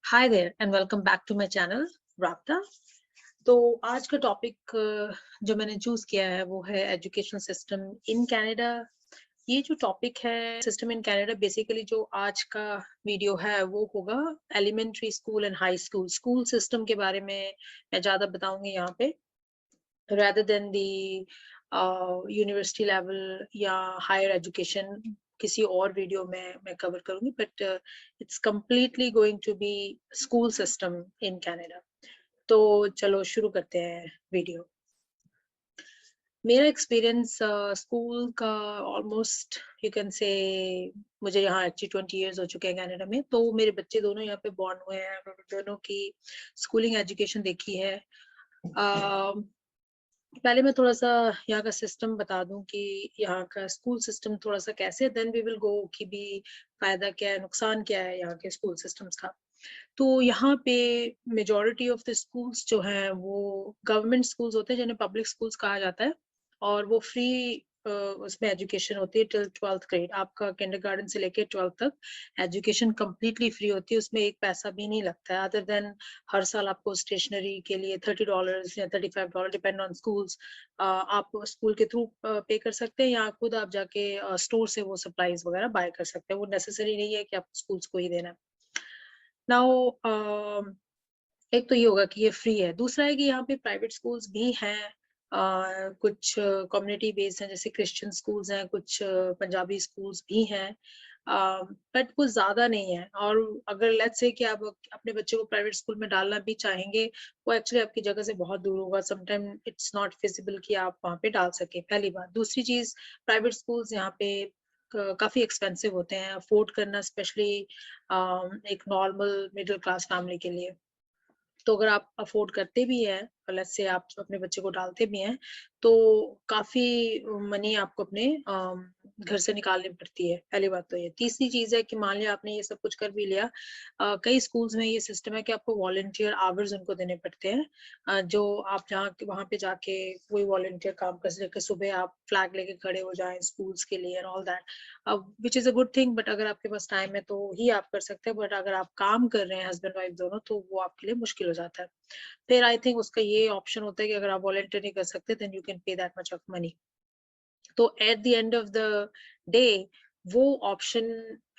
Hi there and welcome back to my channel Raabta. तो आज का टॉपिक जो मैंने चूज किया है वो है एजुकेशन सिस्टम इन कनाडा। ये जो टॉपिक है सिस्टम इन कनाडा, बेसिकली जो आज का वीडियो है वो होगा elementary school and high school school system के बारे में। मैं ज्यादा बताऊंगी यहाँ पे rather than the university level या हायर एजुकेशन। किसी और वीडियो में मैं कवर करूंगी, but it's completely going to be school system in Canada. तो चलो शुरू करते हैं वीडियो। मेरा एक्सपीरियंस स्कूल का ऑलमोस्ट यू कैन से, मुझे यहाँ एक्चुअली 20 इयर्स हो चुके हैं कनाडा में। तो मेरे बच्चे दोनों यहाँ पे बॉर्न हुए हैं, मैंने दोनों की स्कूलिंग एजुकेशन देखी है। पहले मैं थोड़ा सा यहाँ का सिस्टम बता दूं कि यहाँ का स्कूल सिस्टम थोड़ा सा कैसे, देन वी विल गो कि भी फायदा क्या है नुकसान क्या है यहाँ के स्कूल सिस्टम्स का। तो यहाँ पे मेजॉरिटी ऑफ द स्कूल्स जो हैं वो गवर्नमेंट स्कूल्स होते हैं जिन्हें पब्लिक स्कूल्स कहा जाता है, और वो फ्री उसमें एजुकेशन होती है टिल 12th ग्रेड। आपका किंडरगार्टन से लेके 12th तक एजुकेशन कम्प्लीटली फ्री होती है, उसमें एक पैसा भी नहीं लगता है अदर देन हर साल आपको स्टेशनरी के लिए $30 या $35 डिपेंड ऑन स्कूल्स आप स्कूल के थ्रू पे कर सकते हैं, या खुद आप जाके स्टोर से वो सप्लाईज वगैरह बाय कर सकते हैं। वो नेसेसरी नहीं है कि आप स्कूल्स को ही देना है। नाउ एक तो ये होगा कि ये फ्री है, दूसरा है कि यहाँ पे प्राइवेट स्कूल्स भी हैं। कुछ कम्युनिटी बेस्ड हैं, जैसे क्रिश्चियन स्कूल्स हैं, कुछ पंजाबी स्कूल्स भी हैं, बट वो ज्यादा नहीं है। और अगर लेट्स से कि आप अपने बच्चे को प्राइवेट स्कूल में डालना भी चाहेंगे, वो एक्चुअली आपकी जगह से बहुत दूर होगा, समटाइम इट्स नॉट फिजिबल कि आप वहाँ पे डाल सके, पहली बात। दूसरी चीज, प्राइवेट स्कूल्स यहाँ पे काफी एक्सपेंसिव होते हैं अफोर्ड करना, स्पेशली एक नॉर्मल मिडिल क्लास फैमिली के लिए। तो अगर आप अफोर्ड करते भी हैं, लेट्स से आप अपने बच्चे को डालते भी हैं, तो काफी मनी आपको अपने घर से निकालनी पड़ती है, पहली बात तो ये। तीसरी चीज है कि मान लिया आपने ये सब कुछ कर भी लिया, कई स्कूल्स में ये सिस्टम है कि आपको वॉलंटियर आवर्स उनको देने पड़ते हैं, जो आप जहाँ वहां पे जाके कोई वॉलंटियर काम कर सके। सुबह आप फ्लैग लेके खड़े हो जाएं स्कूल्स के लिए and all that, which is a good thing. But अगर आपके पास टाइम है तो ही आप कर सकते हैं, बट अगर आप काम कर रहे हैं हस्बैंड वाइफ दोनों, तो वो आपके लिए मुश्किल हो जाता है। फिर आई थिंक उसका ये ऑप्शन होता है कि अगर आप वॉलंटियर नहीं कर सकते then you can pay that much of money. तो at the end of the day वो ऑप्शन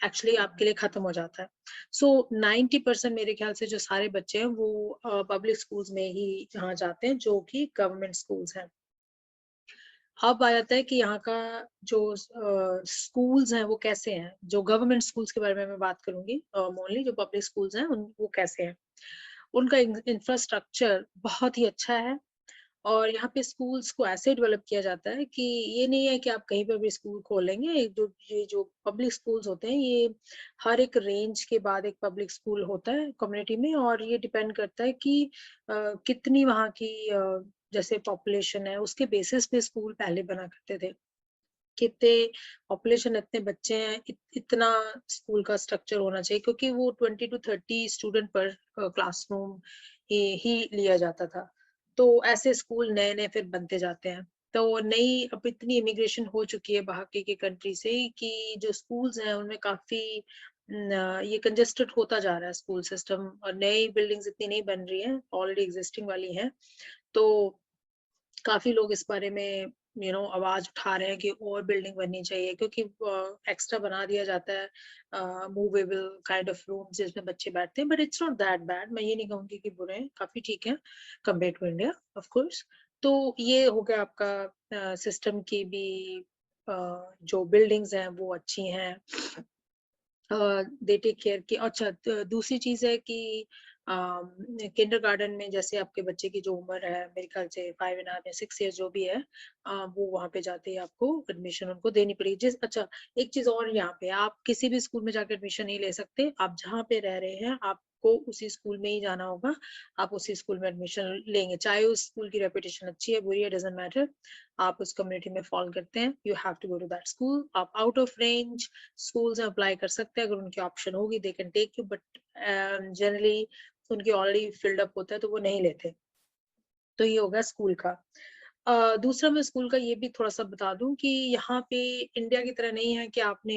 एक्चुअली आपके लिए खत्म हो जाता है। सो 90% मेरे ख्याल से जो सारे बच्चे हैं वो पब्लिक स्कूल्स में ही यहाँ जाते हैं, जो कि गवर्नमेंट स्कूल्स हैं। अब आ जाता है कि यहाँ का जो स्कूल्स हैं वो कैसे हैं। जो गवर्नमेंट स्कूल्स के बारे में मैं बात करूंगी, मोस्टली जो पब्लिक स्कूल्स हैं वो कैसे हैं। उनका इंफ्रास्ट्रक्चर बहुत ही अच्छा है, और यहाँ पे स्कूल्स को ऐसे डेवलप किया जाता है कि ये नहीं है कि आप कहीं पर भी स्कूल खोलेंगे। ये जो पब्लिक स्कूल्स होते हैं, ये हर एक रेंज के बाद एक पब्लिक स्कूल होता है कम्युनिटी में, और ये डिपेंड करता है कि कितनी वहाँ की जैसे पॉपुलेशन है, उसके बेसिस पे स्कूल पहले बना करते थे। कितने पॉपुलेशन, इतने बच्चे हैं, इतना स्कूल का स्ट्रक्चर होना चाहिए, क्योंकि वो 20 to 30 स्टूडेंट पर क्लासरूम ही लिया जाता था। तो ऐसे स्कूल नए नए फिर बनते जाते हैं। तो नई अब इतनी इमिग्रेशन हो चुकी है बाहर के कंट्री से कि जो स्कूल्स हैं उनमें काफी ये कंजेस्टेड होता जा रहा है स्कूल सिस्टम, और नई बिल्डिंग्स इतनी नहीं बन रही हैं, ऑलरेडी एग्जिस्टिंग वाली हैं। तो काफी लोग इस बारे में आवाज उठा रहे हैं कि और बिल्डिंग बननी चाहिए, क्योंकि एक्स्ट्रा बना दिया जाता है मूवेबल काइंड ऑफ रूम जिसमें बच्चे बैठते हैं। But it's not that bad, मैं ये नहीं कहूंगी कि बुरे हैं, काफी ठीक है compare to India, of course. तो ये हो गया आपका सिस्टम की भी, जो बिल्डिंग्स हैं वो अच्छी हैं, दे टेक केयर की। अच्छा, दूसरी चीज है कि किंडरगार्टन में जैसे आपके बच्चे की जो उम्र है, मेरे ख्याल से 5.5 या 6 ईयर जो भी है, वो वहां पे जाते ही आपको एडमिशन उनको देनी पड़ेगी। अच्छा, एक चीज और, यहाँ पे आप किसी भी स्कूल में जाकर एडमिशन नहीं ले सकते। आप जहाँ पे रह रहे हैं आपको उसी स्कूल में ही जाना होगा, आप उसी स्कूल में एडमिशन लेंगे, चाहे उस स्कूल की रेपुटेशन अच्छी है बुरी है, डजेंट मैटर। आप उस कम्युनिटी में फॉल करते हैं, you have to go to that school. आप आउट ऑफ रेंज स्कूल्स में अप्लाई कर सकते हैं, अगर उनकी ऑप्शन होगी they can take you, but generally उनकी ऑलरेडी फिल्ड अप होता है तो वो नहीं लेते। तो ये होगा स्कूल का। दूसरा मैं स्कूल का ये भी थोड़ा सा बता दूं कि यहाँ पे इंडिया की तरह नहीं है कि आपने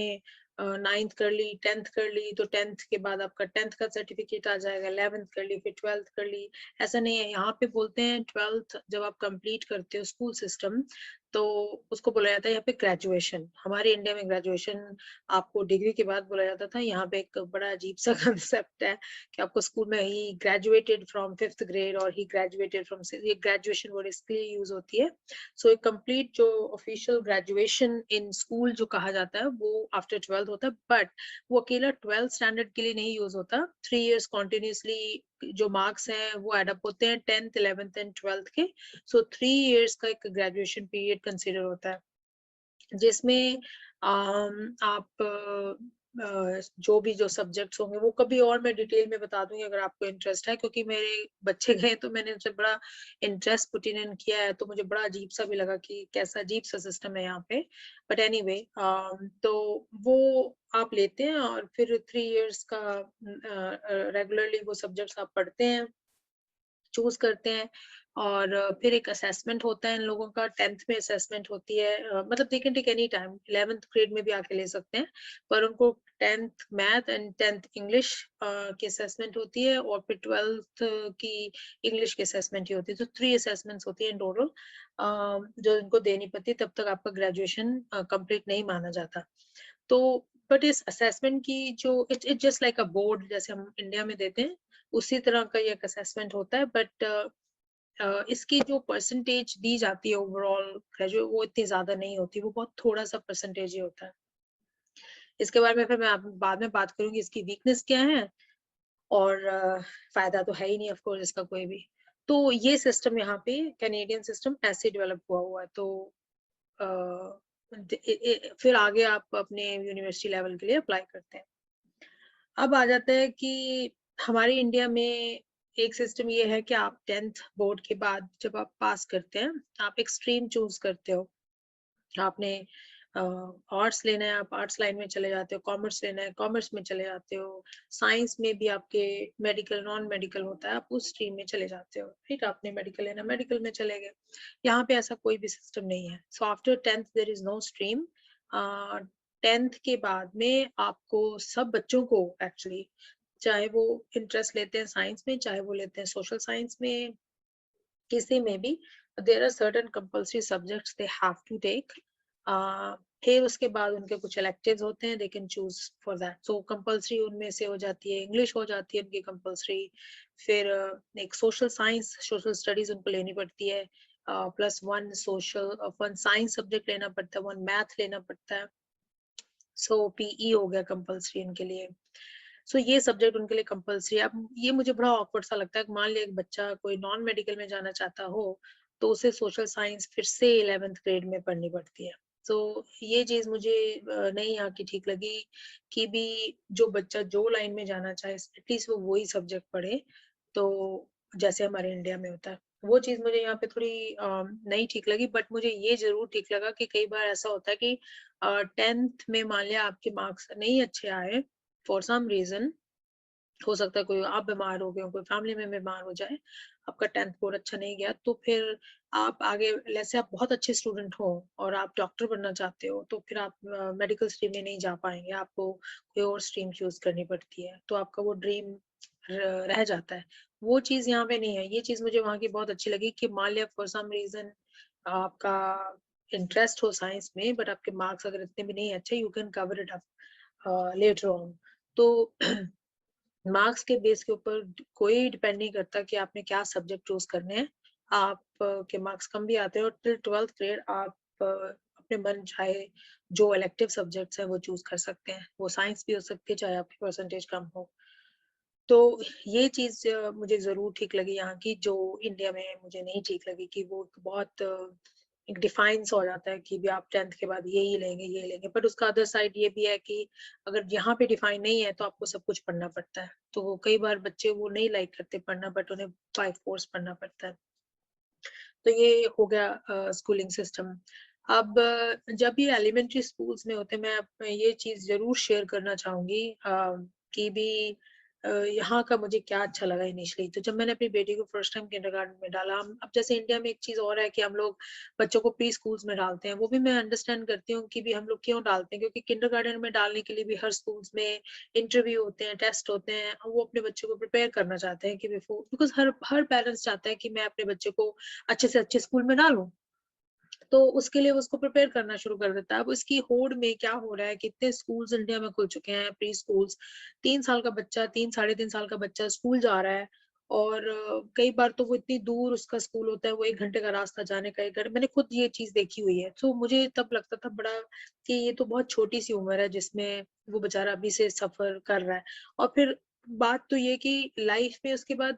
9th कर ली, 10th कर ली, तो 10th के बाद आपका 10th का सर्टिफिकेट आ जाएगा, 11th कर ली, फिर 12th कर ली। ऐसा नहीं है, यहाँ पे बोलते हैं 12th जब आप कंप्लीट करते हो स्कूल सिस्टम, तो उसको बोला जाता है यहाँ पे ग्रेजुएशन। हमारे इंडिया में ग्रेजुएशन आपको डिग्री के बाद बोला जाता था, यहाँ पे एक बड़ा अजीब सा कंसेप्ट है कि आपको स्कूल में ही ग्रेजुएटेड फ्रॉम 5th ग्रेड और ही ग्रेजुएटेड फ्रॉम, ये ग्रेजुएशन वर्ड इसके लिए यूज होती है। सो एक कंप्लीट जो ऑफिशियल ग्रेजुएशन इन स्कूल जो कहा जाता है वो आफ्टर 12th होता है, बट वो अकेला 12th स्टैंडर्ड के लिए नहीं यूज होता। 3 इयर्स कॉन्टिन्यूसली जो मार्क्स हैं वो एडअप होते हैं 10th 11th एंड 12th के। सो 3 इयर्स का एक ग्रेजुएशन पीरियड कंसिडर होता है, जिसमें आप जो भी जो सब्जेक्ट्स होंगे वो कभी और मैं डिटेल में बता दूंगी अगर आपको इंटरेस्ट है, क्योंकि मेरे बच्चे गए तो मैंने उनसे बड़ा इंटरेस्ट पुट इन किया है, तो मुझे बड़ा अजीब सा भी लगा कि कैसा अजीब सा सिस्टम है यहाँ पे। बट एनीवे तो वो आप लेते हैं और फिर 3 इयर्स का रेगुलरली वो सब्जेक्ट्स आप पढ़ते हैं, चूज करते हैं। और फिर एक असेसमेंट होता है इन लोगों का, 10th में असेसमेंट होती है, मतलब they can take any time, 11th grade में भी आके ले सकते हैं, पर उनको 10th math and 10th English की असेसमेंट होती है, और फिर 12th की इंग्लिश की असेसमेंट ही होती है। तो 3 असेसमेंट्स होती है इन टोटल, जो इनको देनी पड़ती है, तब तक आपका ग्रेजुएशन कंप्लीट नहीं माना जाता। तो बट इस असेसमेंट की जो it's it's just like a board, जैसे हम इंडिया में देते हैं उसी तरह का ये एक असेसमेंट होता है, बट इसकी जो परसेंटेज दी जाती है ओवरऑल ग्रेजुएट, वो इतनी ज्यादा नहीं होती, वो बहुत थोड़ा सा परसेंटेज ही होता है। इसके बारे में फिर मैं बाद में बात करूंगी इसकी वीकनेस क्या है, और फायदा तो है ही नहीं ऑफ कोर्स इसका कोई भी। तो ये सिस्टम यहाँ पे कैनेडियन सिस्टम ऐसे डेवलप हुआ है। तो अ, फिर आगे आप अपने यूनिवर्सिटी लेवल के लिए अप्लाई करते हैं। अब आ जाता है कि हमारे इंडिया में एक सिस्टम ये है कि आप 10th बोर्ड के बाद जब आप पास करते हैं, आप एक स्ट्रीम चूज करते हो। आपने आर्ट्स लेना है, आप आर्ट्स लाइन में चले जाते हो, कॉमर्स लेना है, कॉमर्स में चले जाते हो, साइंस में भी आपके मेडिकल नॉन मेडिकल होता है, आप उस स्ट्रीम में चले जाते हो। ठीक, आपने मेडिकल लेना, मेडिकल में चले गए। यहाँ पे ऐसा कोई भी सिस्टम नहीं है। So after 10th there is no stream. 10th के बाद में आपको सब बच्चों को एक्चुअली, चाहे वो इंटरेस्ट लेते हैं साइंस में, चाहे वो लेते हैं सोशल साइंस में, किसी में भी, there are certain compulsory subjects they have to take. फिर उसके बाद उनके कुछ इलेक्टिव्स होते हैं, they can choose for that. So compulsory उनमें से हो जाती है इंग्लिश, हो जाती है उनकी कंपल्सरी। फिर एक सोशल साइंस, सोशल स्टडीज उनको लेनी पड़ती है, plus one social, one science subject लेना पड़ता है, वन मैथ लेना पड़ता है। सो पीई हो गया कंपल्सरी उनके लिए। सो ये सब्जेक्ट उनके लिए कंपल्सरी है। अब ये मुझे बड़ा ऑकवर्ड सा लगता है कि मान लिया एक बच्चा कोई नॉन मेडिकल में जाना चाहता हो, तो उसे सोशल साइंस फिर से 11th ग्रेड में पढ़नी पड़ती है। तो ये चीज मुझे नहीं यहाँ की ठीक लगी कि भी जो बच्चा जो लाइन में जाना चाहे एटलीस्ट वो वही सब्जेक्ट पढ़े, तो जैसे हमारे इंडिया में होता है। वो चीज मुझे यहाँ पे थोड़ी नहीं ठीक लगी। बट मुझे ये जरूर ठीक लगा कि कई बार ऐसा होता है कि 10th में मान लिया आपके मार्क्स नहीं अच्छे आए फॉर सम रीजन, हो सकता है कोई आप बीमार हो गए हो, कोई फैमिली में बीमार हो जाए, आपका 10th बोर्ड अच्छा नहीं गया, तो फिर आप आगे, जैसे आप बहुत अच्छे स्टूडेंट हो और आप डॉक्टर बनना चाहते हो, तो फिर आप मेडिकल स्ट्रीम में नहीं जा पाएंगे, आपको कोई और स्ट्रीम चूज करनी पड़ती है, तो आपका वो ड्रीम रह जाता है। वो चीज यहाँ पे नहीं है। ये चीज मुझे वहाँ की बहुत अच्छी लगी कि मान लिया फॉर सम रीजन आपका इंटरेस्ट हो साइंस में, बट आपके मार्क्स अगर इतने भी नहीं अच्छे, you can cover it up later on. तो मार्क्स के बेस के ऊपर कोई डिपेंड नहीं करता कि आपने क्या सब्जेक्ट चूज करने हैं। आप के मार्क्स कम भी आते हैं और टिल 12th ग्रेड आप अपने मन चाहे जो इलेक्टिव सब्जेक्ट्स हैं वो चूज कर सकते हैं। वो साइंस भी हो सकती है चाहे आपकी परसेंटेज कम हो। तो ये चीज मुझे जरूर ठीक लगी यहाँ की, जो इंडिया में मुझे नहीं ठीक लगी, कि वो बहुत एक डिफाइंस हो जाता है कि भी आप 10th के बाद ये ही लेंगे। बट उसका अदर साइड ये भी है कि अगर यहाँ पे डिफाइन नहीं है तो आपको सब कुछ पढ़ना पड़ता है। तो कई बार बच्चे वो नहीं लाइक करते पढ़ना, बट उन्हें बाय फोर्स पढ़ना पड़ता है। तो ये हो गया स्कूलिंग सिस्टम। अब जब ये एलिमेंट्री स्कूल्स में होते हैं, मैं ये चीज जरूर शेयर करना चाहूंगी कि भी यहाँ का मुझे क्या अच्छा लगा इनिशियली, तो जब मैंने अपनी बेटी को फर्स्ट टाइम किंडरगार्टन में डाला, हम अब जैसे इंडिया में एक चीज़ और है कि हम लोग बच्चों को प्री स्कूल्स में डालते हैं, वो भी मैं अंडरस्टैंड करती हूँ कि भी हम लोग क्यों डालते हैं, क्योंकि किंडरगार्टन में डालने के लिए भी हर स्कूल्स में इंटरव्यू होते हैं, टेस्ट होते हैं, और वो अपने बच्चों को प्रिपेयर करना चाहते हैं कि before, because her her parents चाहता है कि मैं अपने बच्चे को अच्छे से अच्छे स्कूल में डालूँ। तो उसके लिए वो उसको प्रिपेयर करना शुरू कर देता है। अब उसकी होड़ में क्या हो रहा है, कितने स्कूल्स इंडिया में खुल चुके हैं, प्री स्कूल्स, 3 साल का बच्चा, 3 साढ़े 3 साल का बच्चा स्कूल जा रहा है, और कई बार तो वो इतनी दूर उसका स्कूल होता है, वो 1 घंटे का रास्ता जाने का, 1 घंटे, मैंने खुद ये चीज़ देखी हुई है। तो मुझे तब लगता था बड़ा कि ये तो बहुत छोटी-सी उम्र है जिसमें वो बेचारा अभी से सफ़र कर रहा है। और फिर बात तो ये कि लाइफ में उसके बाद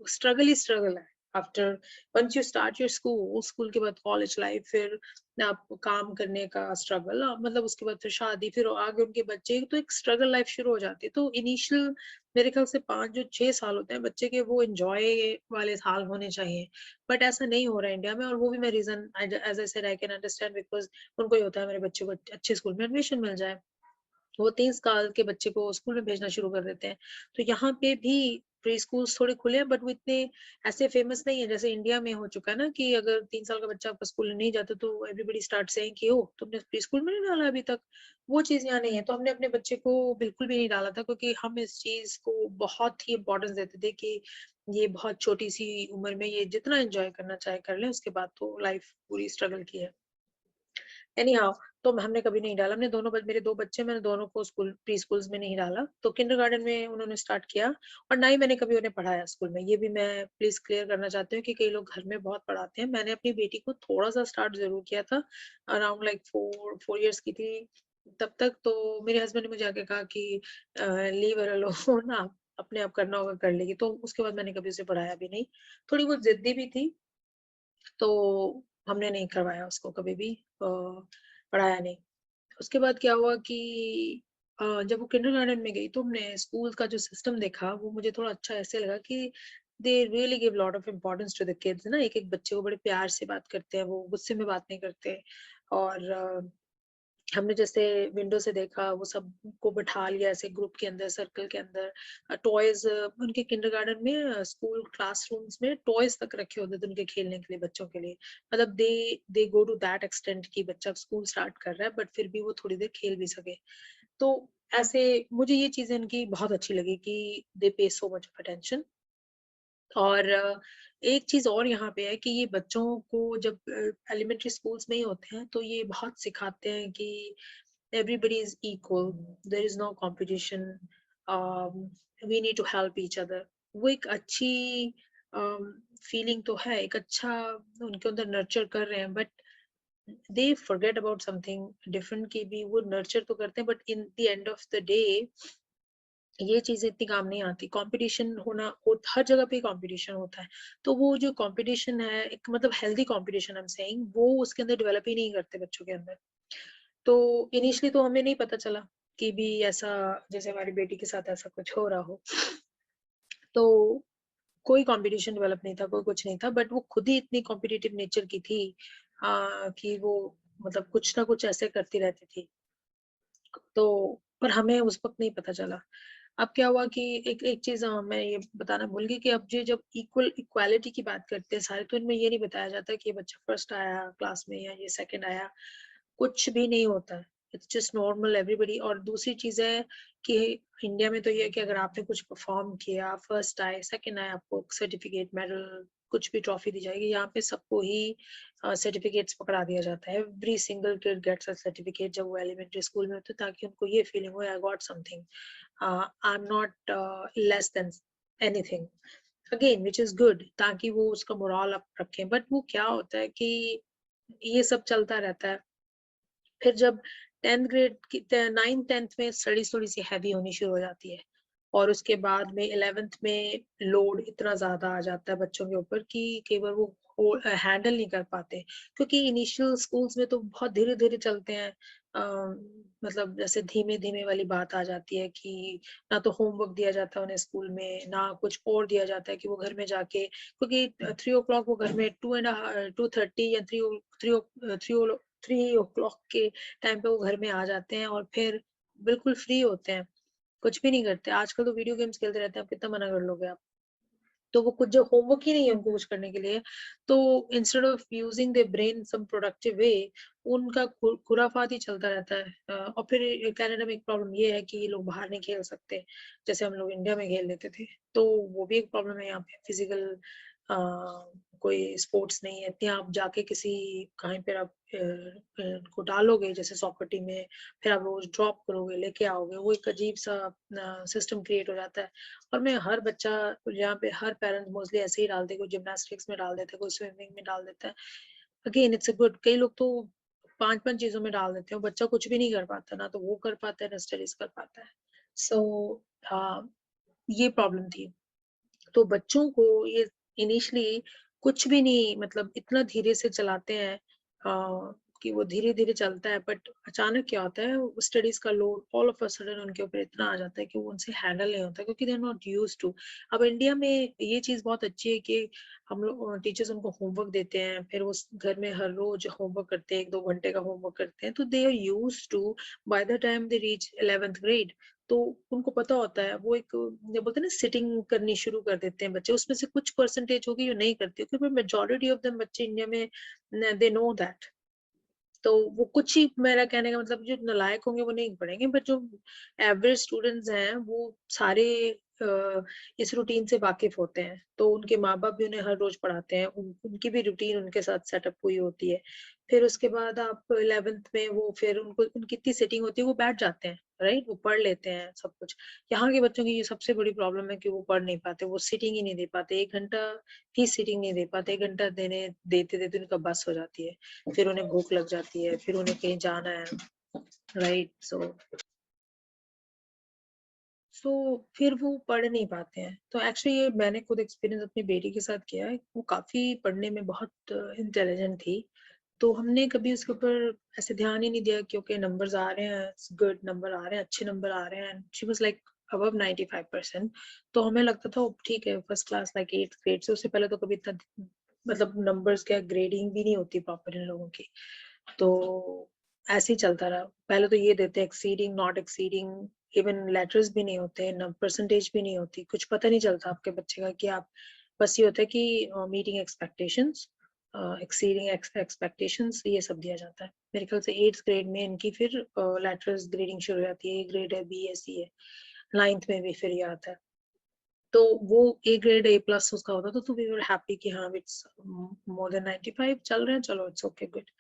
स्ट्रगल ही स्ट्रगल है। After once you start your school, school के बाद कॉलेज लाइफ, फिर आप काम करने का स्ट्रगल, मतलब उसके बाद फिर शादी, फिर आगे उनके बच्चे, तो एक स्ट्रगल लाइफ शुरू हो जाती है। तो इनिशियल मेरे ख्याल से 5 जो 6 साल होते हैं बच्चे के, वो एन्जॉय वाले साल होने चाहिए। बट ऐसा नहीं हो रहा है इंडिया में, और वो भी मैं reason as I said I can understand, because उनको ये होता है मेरे बच्चे को अच्छे स्कूल में एडमिशन मिल जाए। वो 3 साल के बच्चे को स्कूल में भेजना शुरू कर देते हैं। तो यहाँ पे भी प्री स्कूल्स थोड़े खुले हैं, बट वो इतने ऐसे फेमस नहीं है जैसे इंडिया में हो चुका है ना, कि अगर 3 साल का बच्चा आपका स्कूल में नहीं जाता तो एवरीबॉडी स्टार्ट सेइंग कि ओह! तुमने प्री स्कूल में नहीं डाला अभी तक। वो चीज़ यहाँ नहीं है। तो हमने अपने बच्चे को बिल्कुल भी नहीं डाला था, क्योंकि हम इस चीज़ को बहुत ही इम्पोर्टेंस देते थे कि ये बहुत छोटी-सी उम्र में ये जितना एन्जॉय करना चाहे कर लें, उसके बाद तो लाइफ पूरी स्ट्रगल की है। एनी हाउ, तो हमने कभी नहीं डाला। हमने दोनों मेरे 2 बच्चे, मैंने दोनों को स्कूल प्री स्कूल्स में नहीं डाला। तो किंडरगार्टन में उन्होंने स्टार्ट किया, और ना ही मैंने कभी उन्हें पढ़ाया स्कूल में। ये भी मैं प्लीज़ क्लियर करना चाहती हूँ कि कई लोग घर में बहुत पढ़ाते हैं। मैंने अपनी बेटी को थोड़ा-सा स्टार्ट ज़रूर किया था, अराउंड लाइक 4 इयर्स की थी। तब तक तो मेरे हस्बैंड ने मुझे आके कहा कि लीव हर अलोन, आप अपने आप करना होगा कर लेगी। तो उसके बाद मैंने कभी उसे पढ़ाया भी नहीं। थोड़ी बहुत ज़िद्दी भी थी, तो हमने नहीं करवाया उसको कभी भी, पढ़ाया नहीं। उसके बाद क्या हुआ कि जब वो किंडरगार्टन में गई, तो हमने स्कूल का जो सिस्टम देखा, वो मुझे थोड़ा अच्छा ऐसे लगा कि they really give lot of importance to the kids ना, एक-एक बच्चे को बड़े प्यार से बात करते हैं, वो गुस्से में बात नहीं करते। और हमने जैसे विंडो से देखा, वो सबको बिठा लिया ऐसे ग्रुप के अंदर, सर्कल के अंदर। टॉयज़ उनके किंडरगार्टन में, स्कूल क्लासरूम्स में टॉयज़ तक रखे होते थे उनके खेलने के लिए, बच्चों के लिए। मतलब दे गो टू दैट एक्सटेंट कि बच्चा स्कूल स्टार्ट कर रहा है, बट फिर भी वो थोड़ी देर खेल भी सके। तो ऐसे मुझे ये चीज़ें इनकी बहुत अच्छी लगी कि दे पे सो मच ऑफ अटेंशन। और एक चीज़ और यहाँ पे है कि ये बच्चों को जब एलिमेंट्री स्कूल्स में ही होते हैं, तो ये बहुत सिखाते हैं कि everybody is equal, there is no competition, we need to help each other. वो एक अच्छी फीलिंग तो है, एक अच्छा उनके अंदर नर्चर कर रहे हैं, but they forget about something different, कि भी वो नर्चर तो करते हैं, but in the end of the day ये चीज़ें इतनी काम नहीं आती। कॉम्पिटिशन होना हर जगह पे कॉम्पिटिशन होता है। तो वो जो कॉम्पिटिशन है, एक मतलब healthy competition I am saying, वो उसके अंदर डेवलप ही नहीं करते बच्चों के अंदर। तो इनिशियली तो हमें नहीं पता चला कि भी ऐसा, जैसे हमारी बेटी के साथ ऐसा कुछ हो रहा हो। तो कोई कॉम्पिटिशन डेवलप नहीं था, कोई कुछ नहीं था, बट वो खुद ही इतनी कॉम्पिटिटिव नेचर की थी, कि वो मतलब कुछ ना कुछ ऐसे करती रहती थी। तो पर हमें उस वक़्त नहीं पता चला। अब क्या हुआ कि एक एक चीज़ मैं ये बताना भूल गई कि अब ये जब इक्वालिटी की बात करते हैं सारे, तो इनमें ये नहीं बताया जाता कि ये बच्चा फर्स्ट आया क्लास में या ये सेकंड आया, कुछ भी नहीं होता है। It's just normal everybody. और दूसरी चीज़ है कि इंडिया में तो ये है कि अगर आपने कुछ परफ़ॉर्म किया, फर्स्ट आए, सेकंड आए, आपको सर्टिफ़िकेट, मेडल, कुछ भी ट्रॉफ़ी दी जाएगी। यहाँ पे सबको ही सर्टिफ़िकेट्स पकड़ा दिया जाता है। Every single kid gets a certificate जब वो एलिमेंट्री स्कूल में होते हैं, ताकि उनको ये फीलिंग हो, I got something, I am not less than anything. Again which is good, ताकि वो उसका मोरल अप रखें। बट वो क्या होता है कि ये सब चलता रहता है। फिर जब 10th ग्रेड की 9th-10th में स्टडीज़ थोड़ी-सी हेवी होनी शुरू हो जाती है, और उसके बाद में 11th में लोड इतना ज़्यादा आ जाता है बच्चों के ऊपर कि कई बार वो हैंडल नहीं कर पाते। क्योंकि इनिशियल स्कूल्स में तो बहुत धीरे-धीरे चलते हैं। अ, मतलब जैसे धीमे-धीमे वाली बात आ जाती है कि ना तो होमवर्क दिया जाता है उन्हें स्कूल में, ना कुछ और दिया जाता है कि वो घर में जाके, क्योंकि 3 ओ क्लॉक वो घर में 2:30 या 3 ओ क्लॉक के टाइम पे वो घर में आ जाते हैं, और फिर बिल्कुल फ्री होते हैं। कुछ भी नहीं करते। आजकल तो वीडियो गेम्स खेलते रहते हैं, आप कितना मना कर लोगे आप? तो वो कुछ जो होमवर्क ही नहीं है उनको कुछ करने के लिए, तो instead of using their brain some productive way, उनका खुराफात ही चलता रहता है। और फिर कनाडा में एक प्रॉब्लम ये है कि ये लोग बाहर नहीं खेल सकते, जैसे हम लोग इंडिया में खेल लेते थे। तो वो भी एक प्रॉब्लम है यहाँ पे, फिजिकल कोई स्पोर्ट्स नहीं है इतनी। आप जाके किसी कहीं पर आप को डालोगे जैसे सॉकर टीम में, फिर आप रोज ड्रॉप करोगे, लेके आओगे, वो एक अजीब सा सिस्टम क्रिएट हो जाता है। और मैं हर बच्चा, यहाँ पे हर पेरेंट्स मोस्टली ऐसे ही डालते हैं, कोई जिम्नास्टिक्स में डाल देता है, कोई स्विमिंग में डाल देता है। अगेन इट्स अ गुड, कई लोग तो 5-5 चीज़ों में डाल देते हैं, बच्चा कुछ भी नहीं कर पाता, ना तो वो कर पाता है, ना स्टडीज़ कर पाता है। सो हाँ, ये प्रॉब्लम थी। तो बच्चों को ये इनिशियली कुछ भी नहीं, मतलब इतना धीरे से चलाते हैं कि वो धीरे-धीरे चलता है, बट अचानक क्या होता है, स्टडीज़ का load all of a sudden उनके ऊपर इतना आ जाता है कि वो उनसे हैंडल नहीं होता, क्योंकि they are not used to. अब इंडिया में ये चीज़ बहुत अच्छी है कि हम लोग टीचर्स उनको होमवर्क देते हैं, फिर वो घर में हर रोज होमवर्क करते हैं, 1-2 घंटे का होमवर्क करते हैं, तो they are used to. By the time they reach 11th grade, तो उनको पता होता है, वो एक जो बोलते हैं ना सिटिंग करनी शुरू कर देते हैं बच्चे, उसमें से कुछ परसेंटेज होगी जो नहीं करती, क्योंकि मेजॉरिटी ऑफ द बच्चे इंडिया में दे नो दैट। तो वो कुछ ही, मेरा कहने का मतलब जो नालायक होंगे वो नहीं पढ़ेंगे, बट जो एवरेज स्टूडेंट्स हैं वो सारे इस रूटीन से वाकिफ होते हैं, तो उनके माँ-बाप भी उन्हें हर रोज़ पढ़ाते हैं, उनकी भी रूटीन उनके साथ सेटअप हुई होती है। फिर उसके बाद आप 11th में वो फिर उनको उनकी इतनी सेटिंग होती है, वो बैठ जाते हैं, राइट? वो पढ़ लेते हैं सब कुछ। यहाँ के बच्चों की ये सबसे बड़ी प्रॉब्लम है कि वो पढ़ नहीं पाते, वो सिटिंग ही नहीं दे पाते, 1 घंटा भी सिटिंग नहीं दे पाते, 1 घंटा देते-देते उनका बस हो जाती है। फिर उन्हें भूख लग जाती है, फिर उन्हें कहीं जाना है, राइट? सो फिर वो पढ़ नहीं पाते हैं। तो एक्चुअली ये मैंने खुद एक्सपीरियंस अपनी बेटी के साथ किया है। वो काफ़ी पढ़ने में बहुत इंटेलिजेंट थी। तो हमने कभी उसके ऊपर ऐसे ध्यान ही नहीं दिया, क्योंकि नंबर्स आ रहे हैं, गुड नंबर आ रहे हैं, अच्छे नंबर आ रहे हैं। She was like above 95%। तो हमें लगता था ठीक है, first class like 8th grade से, उससे पहले तो कभी इतना मतलब नंबर्स क्या ग्रेडिंग भी नहीं होती प्रॉपर इन लोगों की। तो ऐसे ही चलता रहा। पहले तो ये देते हैं exceeding, not exceeding, even letters भी नहीं होते, न परसेंटेज भी नहीं होती, कुछ पता नहीं चलता आपके बच्चे का कि आप, बस ये होता है कि मीटिंग एक्सपेक्टेशंस, एक्सीडिंग एक्सपेक्टेशंस, ये सब दिया जाता है। मेरे ख्याल से 8th ग्रेड में इनकी फिर लेटर्स ग्रेडिंग शुरू हो जाती है, ए ग्रेड है, बी है, सी है। 9th में भी फिर ये आता है। तो वो ए ग्रेड, ए प्लस उसका होता था, तो वी वर हैप्पी कि हाँ इट्स मोर देन 95 चल रहे हैं, चलो इट्स ओके गुड।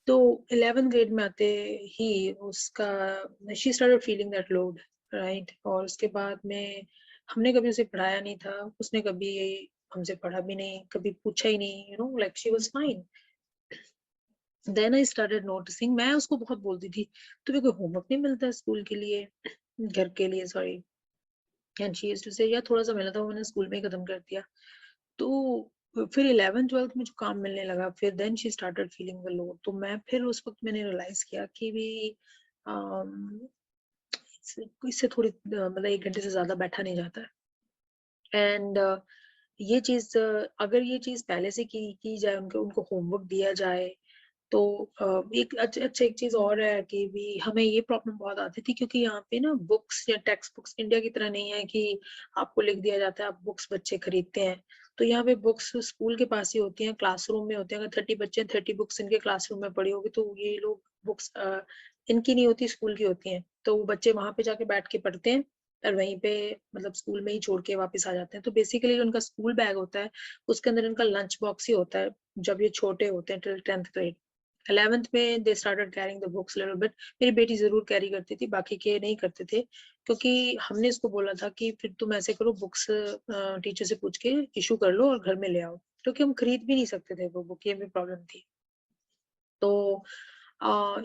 तो 11th ग्रेड में आते ही उसका she started feeling that load, right? और उसके बाद में हमने कभी उसे पढ़ाया नहीं था, उसने कभी हमसे पढ़ा भी नहीं, कभी पूछा ही नहीं, you know like she was fine. Then I started noticing, मैं उसको बहुत बोलती थी, तुम्हें कोई होमवर्क नहीं मिलता है स्कूल के लिए, घर के लिए, sorry. And she used to say यार थोड़ा सा मिला था, वो मैंने स्कूल में ही खत्म कर दिया। तो फिर 11th-12th में जो काम मिलने लगा, फिर then she started feeling the load. तो मैं फिर उस वक़्त मैंने रियलाइज़ किया कि भी अम, इससे इससे थोड़ी मतलब 1 घंटे से ज़्यादा बैठा नहीं जाता है। एंड ये चीज़ अगर ये चीज़ पहले से की जाए, उनको उनको होमवर्क दिया जाए, तो एक अच्छा एक चीज़ और है कि भी हमें ये प्रॉब्लम बहुत आती थी, क्योंकि यहाँ पे ना बुक्स या टेक्स्ट बुक्स इंडिया की तरह नहीं है कि आपको लिख दिया जाता है, आप बुक्स बच्चे खरीदते हैं। तो यहाँ पे बुक्स स्कूल के पास ही होती हैं, क्लासरूम में होते हैं। अगर 30 बच्चे हैं, 30 बुक्स इनके क्लासरूम में पड़ी होगी, तो ये लोग बुक्स इनकी नहीं होती, स्कूल की होती हैं। तो वो बच्चे वहाँ पे जाके बैठ के पढ़ते हैं और वहीं पे मतलब स्कूल में ही छोड़ के वापस आ जाते हैं। तो बेसिकली जो उनका स्कूल बैग होता है, उसके अंदर इनका लंच बॉक्स ही होता है, जब ये छोटे होते हैं टिल 10th ग्रेड। 11th में they started carrying the books little bit. मेरी बेटी ज़रूर कैरी करती थी, बाकी के नहीं करते थे, क्योंकि हमने इसको बोला था कि फिर तुम ऐसे करो, बुक्स टीचर से पूछ के इश्यू कर लो और घर में ले आओ, क्योंकि हम खरीद भी नहीं सकते थे वो बुक, ये भी प्रॉब्लम थी। तो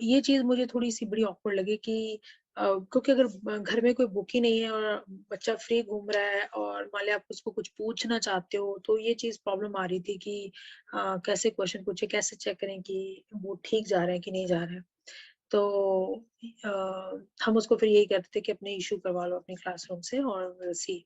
ये चीज़ मुझे थोड़ी-सी बड़ी ऑकवर्ड लगी कि क्योंकि अगर घर में कोई बुक ही नहीं है और बच्चा फ्री घूम रहा है और मान लिया आप उसको कुछ पूछना चाहते हो, तो ये चीज़ प्रॉब्लम आ रही थी कि कैसे क्वेश्चन पूछे, कैसे चेक करें कि वो ठीक जा रहे हैं कि नहीं जा रहे हैं। तो हम उसको फिर यही कहते थे कि अपने इश्यू करवा लो अपनी क्लासरूम से और विल सी।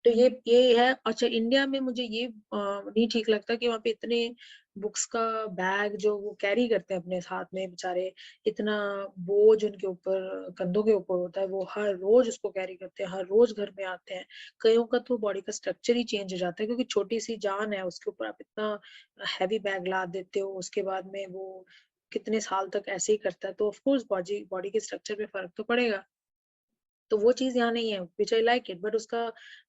तो ये है। अच्छा, इंडिया में मुझे ये नहीं ठीक लगता कि वहाँ पे इतने बुक्स का बैग जो वो कैरी करते हैं अपने साथ में बेचारे, इतना बोझ उनके ऊपर, कंधों के ऊपर होता है, वो हर रोज उसको कैरी करते हैं, हर रोज घर में आते हैं। कईयों का तो बॉडी का स्ट्रक्चर ही चेंज हो जाता है, क्योंकि छोटी सी जान है उसके ऊपर आप इतना हैवी बैग लाद देते हो, उसके बाद में वो कितने साल तक ऐसे ही करता है, तो ऑफ कोर्स बॉडी बॉडी के स्ट्रक्चर पे फर्क तो पड़ेगा। तो वो चीज़ यहाँ नहीं है, which I like it, but उसका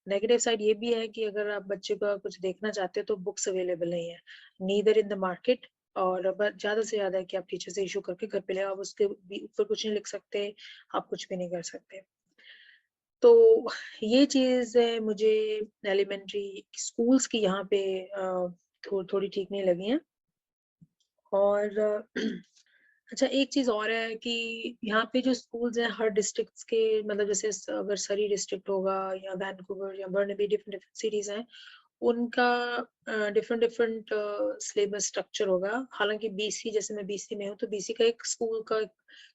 नेगेटिव साइड ये भी है कि अगर आप बच्चे का कुछ देखना चाहते हो तो बुक्स अवेलेबल नहीं है, नीदर इन द मार्केट। और बस ज़्यादा से ज़्यादा है कि आप टीचर से इश्यू करके घर पे ले आओ, आप उसके ऊपर कुछ नहीं लिख सकते, आप कुछ भी नहीं कर सकते। तो ये चीज़ मुझे एलिमेंट्री स्कूल्स की यहाँ पे थोड़ी ठीक नहीं लगी हैं। और अच्छा, एक चीज़ और है कि यहाँ पे जो स्कूल्स हैं हर डिस्ट्रिक्ट्स के, मतलब जैसे अगर सरी डिस्ट्रिक्ट होगा या वैनकूवर या बर्नाबी, डिफरेंट डिफरेंट सिटीज़ हैं, उनका डिफरेंट डिफरेंट सिलेबस स्ट्रक्चर होगा। हालाँकि बीसी, जैसे मैं बीसी में हूँ, तो बीसी का एक स्कूल का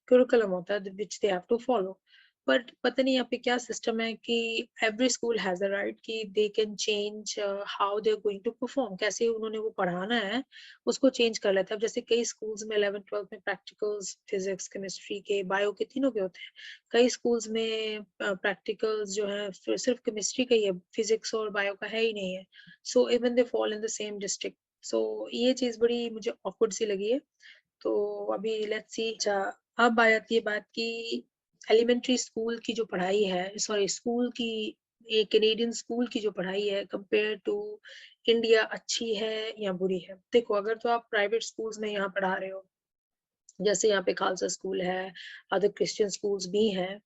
करिकुलम होता है which they have to follow. But पता नहीं यहाँ पे क्या सिस्टम है कि every school has a right कि they can change how they are going to perform, कैसे उन्होंने वो पढ़ाना है, उसको चेंज कर लेते हैं। अब जैसे कई स्कूल्स में 11th-12th में प्रैक्टिकल्स फिजिक्स, केमिस्ट्री के, बायो के, तीनों के होते हैं। कई स्कूल्स में प्रैक्टिकल्स जो है सिर्फ केमिस्ट्री का ही है, फिजिक्स और बायो का है ही नहीं है। So even they fall in the same district. So ये चीज़ बड़ी मुझे ऑकवर्ड सी लगी है। तो अभी लेट्स सी। अच्छा, अब आ जाती है बात की एलिमेंट्री स्कूल की जो पढ़ाई है, सॉरी स्कूल की, एक कैनेडियन स्कूल की जो पढ़ाई है कंपेयर टू इंडिया, अच्छी है या बुरी है? देखो, अगर तो आप प्राइवेट स्कूल्स में यहाँ पढ़ा रहे हो, जैसे यहाँ पे खालसा स्कूल है, अदर क्रिश्चियन स्कूल्स भी हैं,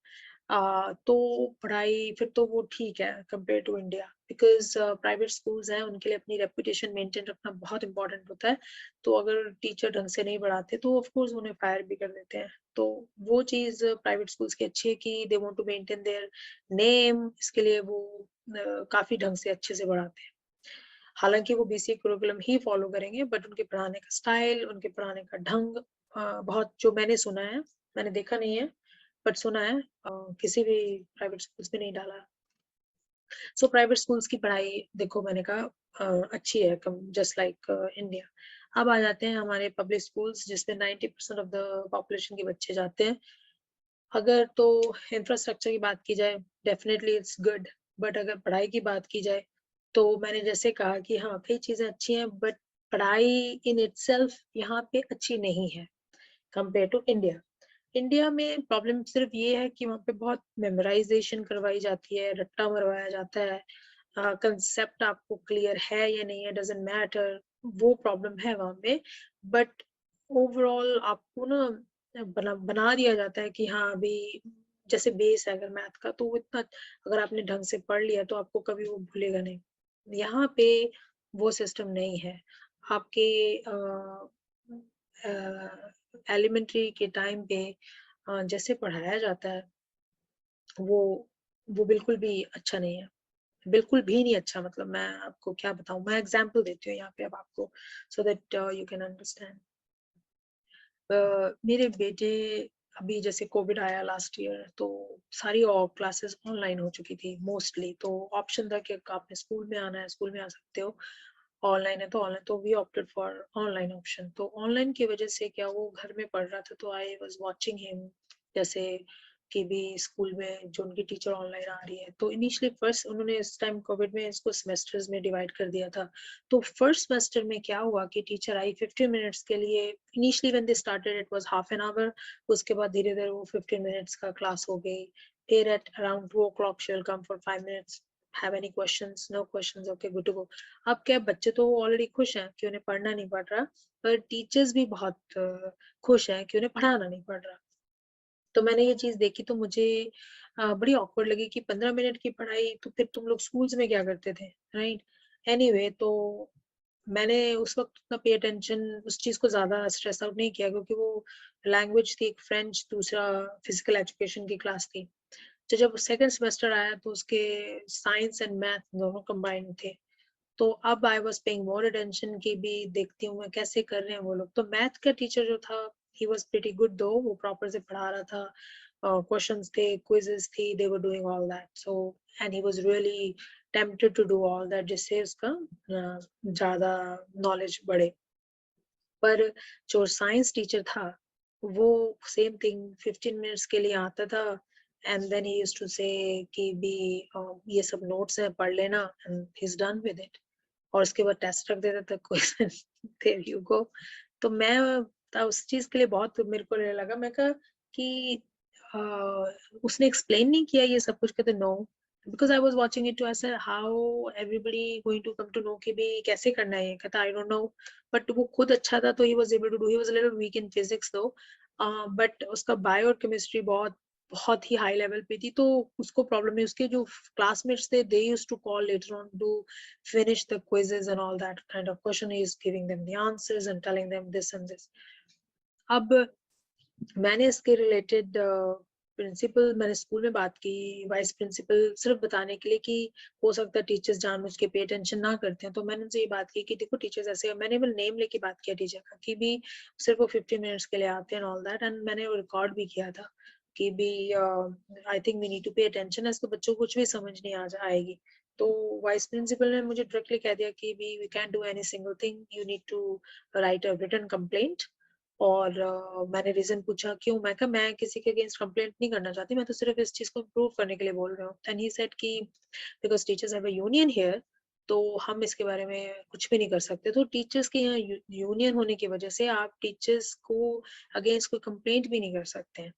तो पढ़ाई फिर तो वो ठीक है compare to India, because private schools हैं, उनके लिए अपनी रेपुटेशन मेंटेन रखना बहुत इम्पोर्टेंट होता है। तो अगर टीचर ढंग से नहीं पढ़ाते तो ऑफ कोर्स उन्हें फायर भी कर देते हैं। तो वो चीज़ प्राइवेट स्कूल्स की अच्छी है कि they want to maintain their name, इसके लिए वो काफ़ी ढंग से अच्छे से पढ़ाते हैं। हालाँकि वो बीसीए करिकुलम ही फॉलो करेंगे, बट उनके पढ़ाने का स्टाइल, उनके पढ़ाने का ढंग बहुत, जो मैंने सुना है, मैंने देखा नहीं है, बट सुना है, किसी भी प्राइवेट स्कूल्स में नहीं डाला। सो प्राइवेट स्कूल्स की पढ़ाई देखो, मैंने कहा अच्छी है, कम जस्ट लाइक इंडिया। अब आ जाते हैं हमारे पब्लिक स्कूल्स, जिसमें 90% ऑफ द पॉपुलेशन के बच्चे जाते हैं। अगर तो इंफ्रास्ट्रक्चर की बात की जाए, डेफिनिटली इट्स गुड, बट अगर पढ़ाई की बात की जाए, तो मैंने जैसे कहा कि हाँ, कई चीज़ें अच्छी हैं, बट पढ़ाई इन इटसेल्फ यहाँ पे अच्छी नहीं है कंपेयर टू इंडिया। इंडिया में प्रॉब्लम सिर्फ ये है कि वहाँ पे बहुत मेमोराइज़ेशन करवाई जाती है, रट्टा मरवाया जाता है, कांसेप्ट आपको क्लियर है या नहीं है, डज़न्ट मैटर, वो प्रॉब्लम है वहाँ पे। बट ओवरऑल आपको ना बना बना दिया जाता है कि हाँ, अभी जैसे बेस है अगर मैथ का, तो वो इतना, अगर आपने ढंग से पढ़ लिया तो आपको कभी वो भूलेगा नहीं। यहाँ पे वो सिस्टम नहीं है। आपके एलिमेंट्री के टाइम पे जैसे पढ़ाया जाता है, वो वो बिल्कुल भी अच्छा नहीं है। बिल्कुल भी नहीं अच्छा, मतलब मैं आपको क्या बताऊँ? मैं एग्ज़ाम्पल देती हूँ यहाँ पे अब आपको, so that you can understand. मेरे बेटे, अभी जैसे कोविड आया लास्ट ईयर, तो सारी क्लासेस ऑनलाइन हो चुकी थी मोस्टली। तो ऑप्शन था कि आपने स्कूल में आना है, स्कूल में आ सकते हो, ऑनलाइन है तो ऑनलाइन, तो we opted for online option. तो ऑनलाइन की वजह से क्या, वो घर में पढ़ रहा था, तो आई वाज़ वाचिंग हिम, जैसे कि भी स्कूल में जो उनकी टीचर ऑनलाइन आ रही है। तो इनिशियली फर्स्ट उन्होंने इस टाइम कोविड में इसको सेमेस्टर्स में डिवाइड कर दिया था। तो फर्स्ट सेमेस्टर में क्या हुआ कि टीचर आई 15 मिनट्स के लिए, initially when they started it was half an hour, उसके बाद धीरे-धीरे वो 15 मिनट्स का क्लास हो गई। फिर at around 2 o'clock she will come for 5 minutes, have any questions, no questions, okay good to go. अब क्या, बच्चे तो ऑलरेडी खुश हैं कि उन्हें पढ़ना नहीं पड़ रहा, पर टीचर्स भी बहुत खुश हैं कि उन्हें पढ़ाना नहीं पड़ रहा। तो मैंने ये चीज़ देखी, तो मुझे बड़ी ऑकवर्ड लगी कि 15 मिनट की पढ़ाई तो फिर तुम लोग स्कूल्स में क्या करते थे, राइट? एनीवे, तो मैंने उस वक़्त उतना पे अटेंशन उस चीज़ को ज़्यादा स्ट्रेस आउट नहीं किया, क्योंकि वो लैंग्वेज थी, एक फ्रेंच, दूसरा फिज़िकल एजुकेशन की क्लास थी। तो जब सेकंड सेमेस्टर आया तो उसके साइंस एंड मैथ दोनों कंबाइंड थे। तो अब I was paying more attention कि भी देखती हूँ मैं कैसे कर रहे हैं वो लोग। तो मैथ का टीचर जो था, ही वाज़ प्रीटी गुड दो, वो प्रॉपर से पढ़ा रहा था। क्वेश्चंस थे, क्विज़ेज़ थी, they were doing all that. So and he was really tempted to do all that, जिससे उसका ज्यादा नॉलेज बढ़े। पर जो साइंस टीचर था वो सेम थिंग 15 मिनट्स के लिए आता था, and then he used to say कि भी ये सब नोट्स है पढ़ लेना, and he is done with it. और उसके बाद टेस्ट रख देता था, क्वेश्चन देयर यू गो। तो मैं उस चीज के लिए बहुत मेरे को लगा, मैं कहा कि उसने एक्सप्लेन नहीं किया ये सब कुछ, कहते no, because I was watching it too ऐसे how everybody going to come to know कि भी कैसे करना है, कहता आई डोंट नो। बट वो खुद अच्छा था तो he was able to do, he was a little weak in physics though, but उसका बायो और केमिस्ट्री बहुत बहुत ही हाई लेवल पे थी। तो उसको प्रॉब्लम है, उसके जो क्लासमेट्स थे they used to call later on to finish the quizzes and all that kind of question. He is giving them the answers and telling them this and this. अब मैंने इसके रिलेटेड प्रिंसिपल, मैंने school में बात की, vice principal, सिर्फ बताने के लिए कि हो सकता है टीचर्स जानबूझ के पे अटेंशन ना करते हैं। तो मैंने उनसे ये बात की कि देखो टीचर्स ऐसे, मैंने वो नेम लेके बात किया टीचर का कि भी सिर्फ वो 15 मिनट्स के लिए आते हैं ऑल दैट, एंड मैंने वो रिकॉर्ड भी किया था कि भी I think we need to pay attention, ऐसे तो बच्चों को कुछ भी समझ नहीं आएगी। तो वाइस प्रिंसिपल ने मुझे डायरेक्टली कह दिया कि we can do any single thing, you need to write a written complaint. और मैंने रीजन पूछा क्यों, मैं कहा मैं किसी के अगेंस्ट कंप्लेंट नहीं करना चाहती, मैं तो सिर्फ इस चीज को इम्प्रूव करने के लिए बोल रहा हूँ। एंड ही सेड कि because teachers have a union here, तो हम इसके बारे में कुछ भी नहीं कर सकते। तो टीचर्स के यहाँ यूनियन होने की वजह से आप टीचर्स को अगेंस्ट कोई कंप्लेंट भी नहीं कर सकते हैं।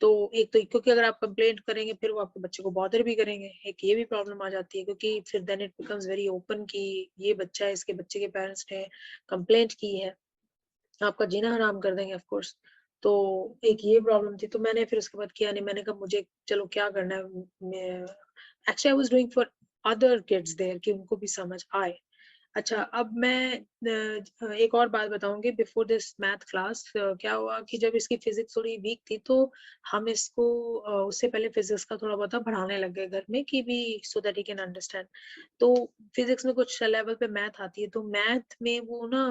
तो एक तो क्योंकि अगर आप कंप्लेंट करेंगे फिर वो आपके बच्चे को बॉदर भी करेंगे, एक ये भी प्रॉब्लम आ जाती है, क्योंकि फिर then it becomes very open कि ये बच्चा है, इसके बच्चे के पेरेंट्स ने कंप्लेंट की है, आपका जीना हराम कर देंगे ऑफ कोर्स। तो एक ये प्रॉब्लम थी, तो मैंने फिर उसके बाद किया नहीं, मैंने कहा मुझे चलो क्या करना है, मैं actually I was doing for other kids there कि उनको भी समझ आए। अच्छा, अब मैं एक और बात बताऊंगी बिफोर दिस मैथ क्लास। क्या हुआ कि जब इसकी फिजिक्स थोड़ी वीक थी तो हम इसको उससे पहले फिजिक्स का थोड़ा बहुत पढ़ाने लग गए घर में कि भी so that he can understand. तो फिजिक्स में कुछ लेवल पे मैथ आती है, तो मैथ में वो ना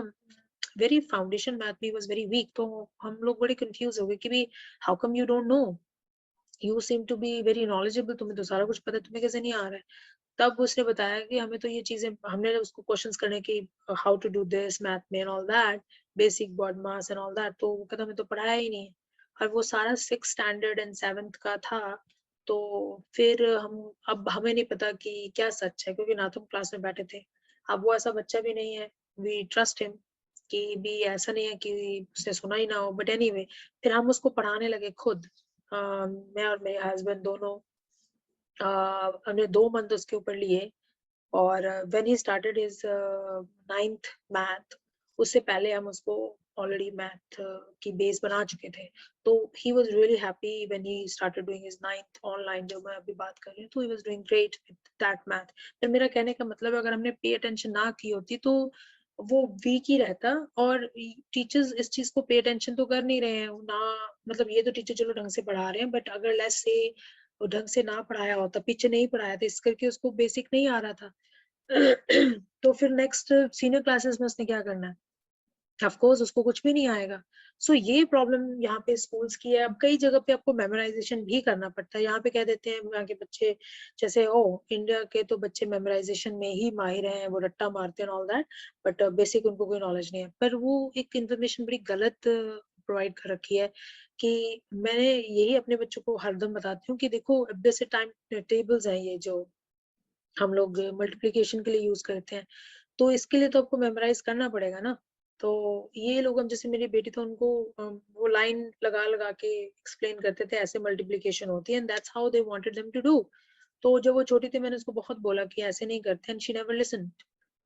वेरी फाउंडेशन मैथ भी वाज वेरी वीक, तो हम लोग बड़े कंफ्यूज हो गए कि भी how come you don't know, you seem to be very knowledgeable, तुम्हें तो सारा कुछ पता है, तुम्हें कैसे नहीं आ रहा है। तब उसने बताया कि हमें तो ये चीजें, हमने उसको क्वेश्चंस करने की how to do this math में and all that, basic BODMAS and all that, तो वो कहता हमें तो पढ़ाया ही नहीं है। और वो सारा 6 स्टैंडर्ड एंड 7th का था। तो फिर हम, अब हमें नहीं पता कि क्या सच है, क्योंकि ना तो हम क्लास में बैठे थे। अब वो ऐसा बच्चा भी नहीं है, वी ट्रस्ट हिम कि भी ऐसा नहीं है कि उसने सुना ही ना हो, बट एनीवे फिर हम उसको पढ़ाने लगे खुद। मैं और मेरे हस्बैंड दोनों हमने 2 मंथ उसके ऊपर लिए। और when he started his 9th math, उससे पहले हम उसको ऑलरेडी मैथ की बेस बना चुके थे। तो he was really happy when he started doing his 9th online, जो मैं अभी बात कर रही हूँ, तो he was doing great with that math. फिर मेरा कहने का मतलब है, अगर हमने पे अटेंशन ना की होती तो वो वीक ही रहता। और टीचर्स इस चीज को पे अटेंशन तो कर नहीं रहे हैं ना, मतलब ये तो टीचर चलो ढंग से पढ़ा रहे हैं, बट अगर लेट्स से वो ढंग से ना पढ़ाया होता, पीछे नहीं पढ़ाया था, इस करके उसको बेसिक नहीं आ रहा था, तो फिर नेक्स्ट सीनियर क्लासेस में उसने क्या करना है, ऑफ कोर्स उसको कुछ भी नहीं आएगा। सो ये प्रॉब्लम यहाँ पे स्कूल्स की है। अब कई जगह पे आपको मेमोराइजेशन भी करना पड़ता है, यहाँ पे कह देते हैं यहाँ के बच्चे, जैसे ओ इंडिया के तो बच्चे मेमोराइजेशन में ही माहिर हैं, वो रट्टा मारते हैं ऑल दैट, बट बेसिक उनको कोई नॉलेज नहीं है। पर वो एक इन्फॉर्मेशन बड़ी गलत प्रोवाइड कर रखी है कि मैंने यही अपने बच्चों को हरदम बताती हूँ कि देखो अब जैसे टाइम टेबल्स हैं ये जो हम लोग मल्टीप्लिकेशन के लिए यूज करते हैं, तो इसके लिए तो आपको मेमोराइज करना पड़ेगा ना। तो ये लोग, हम जैसे मेरी बेटी तो उनको वो लाइन लगा लगा के एक्सप्लेन करते थे, ऐसे मल्टीप्लिकेशन होती है, and that's how they wanted them to do. तो जब वो छोटी थी मैंने उसको बहुत बोला कि ऐसे नहीं करते, एंड शी नेवर लिसन्ड।